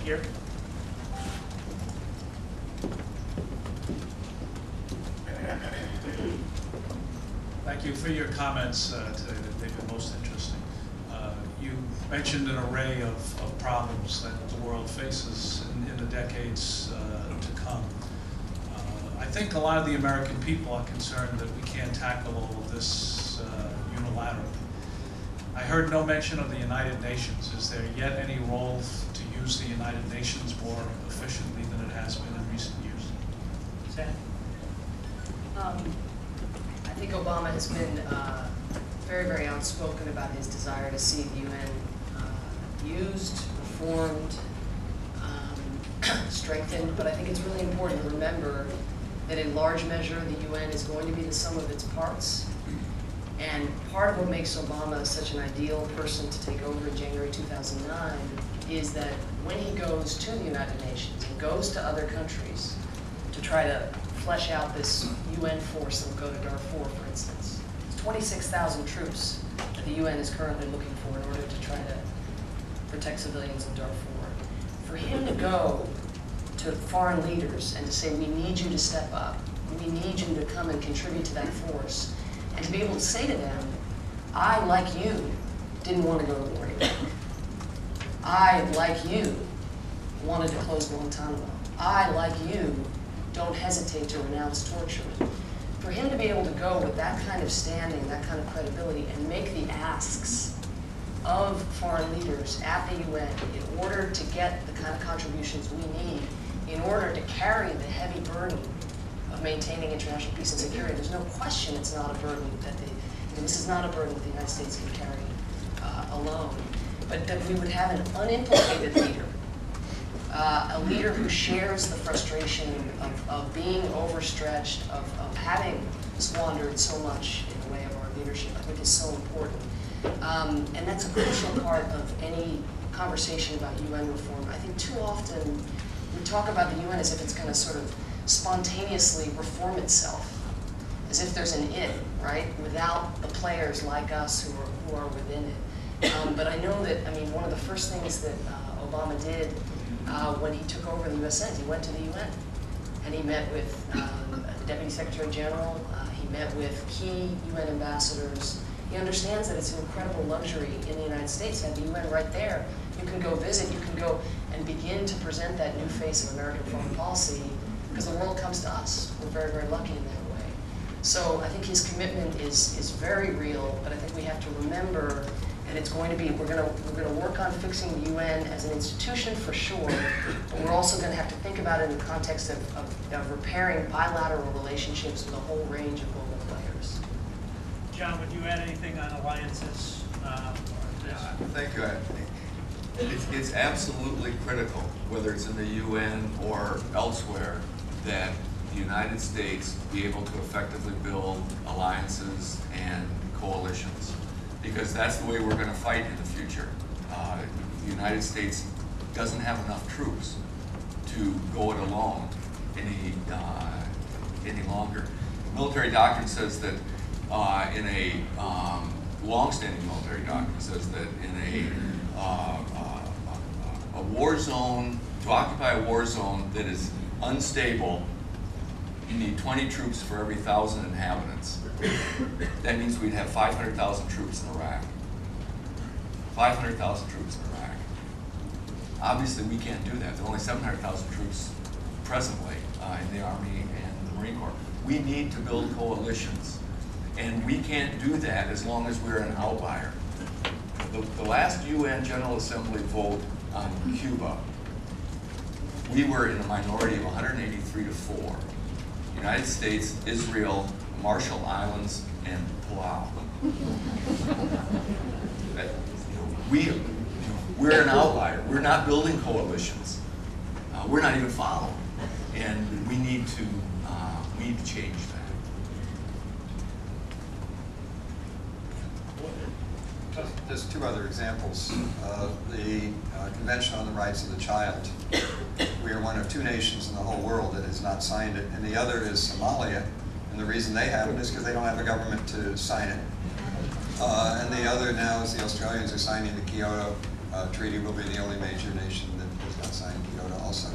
here. Thank you for your comments today. They've been most interesting. You mentioned an array of problems that the world faces in the decades to come. I think a lot of the American people are concerned that we can't tackle all of this unilaterally. I heard no mention of the United Nations. Is there yet any role to use the United Nations more efficiently than it has been in recent years? Sam? I think Obama has been very, very outspoken about his desire to see the UN used, reformed, strengthened, but I think it's really important to remember that in large measure the UN is going to be the sum of its parts. And part of what makes Obama such an ideal person to take over in January 2009 is that when he goes to the United Nations and goes to other countries to try to flesh out this UN force that will go to Darfur, for instance. It's 26,000 troops that the UN is currently looking for in order to try to protect civilians in Darfur. For him to go to foreign leaders and to say, we need you to step up, we need you to come and contribute to that force, and to be able to say to them, I, like you, didn't want to go to war anymore. I, like you, wanted to close Guantanamo. I, like you, don't hesitate to renounce torture. For him to be able to go with that kind of standing, that kind of credibility, and make the asks of foreign leaders at the UN in order to get the kind of contributions we need, in order to carry the heavy burden of maintaining international peace and security, there's no question it's not a burden that this is not a burden that the United States can carry alone. But that we would have an unimplicated leader, a leader who shares the frustration of being overstretched, of having squandered so much in the way of our leadership, I think is so important. And that's a crucial part of any conversation about UN reform. I think too often we talk about the UN as if it's going to sort of spontaneously reform itself, as if there's an it, right, without the players like us who are within it. But I know that, I mean, one of the first things that Obama did when he took over the U.S. Senate, he went to the UN, and he met with the Deputy Secretary General, he met with key UN ambassadors. He understands that it's an incredible luxury in the United States to have the UN right there. You can go visit, you can go and begin to present that new face of American foreign policy, because the world comes to us. We're very, very lucky in that way. So I think his commitment is very real, but I think we have to remember that it's going to be, we're going to work on fixing the UN as an institution for sure, but we're also going to have to think about it in the context of repairing bilateral relationships with a whole range of global players. John, would you add anything on alliances? Thank you. It's absolutely critical, whether it's in the UN or elsewhere, that the United States be able to effectively build alliances and coalitions, because that's the way we're going to fight in the future. The United States doesn't have enough troops to go it alone any longer. Military doctrine says that in a long-standing military doctrine says that in a war zone, to occupy a war zone that is unstable, you need 20 troops for every 1,000 inhabitants. That means we'd have 500,000 troops in Iraq. 500,000 troops in Iraq. Obviously, we can't do that. There are only 700,000 troops presently in the Army and the Marine Corps. We need to build coalitions. And we can't do that as long as we're an outlier. The last UN General Assembly vote on Cuba, we were in a minority of 183 to 4. United States, Israel, Marshall Islands, and Palau. We're an outlier. We're not building coalitions. We're not even following. And we need to change that. There's two other examples. The Convention on the Rights of the Child. We are one of two nations in the whole world that has not signed it, and the other is Somalia. And the reason they haven't is because they don't have a government to sign it. And the other now is the Australians are signing the Kyoto treaty. We'll be the only major nation that has not signed Kyoto also.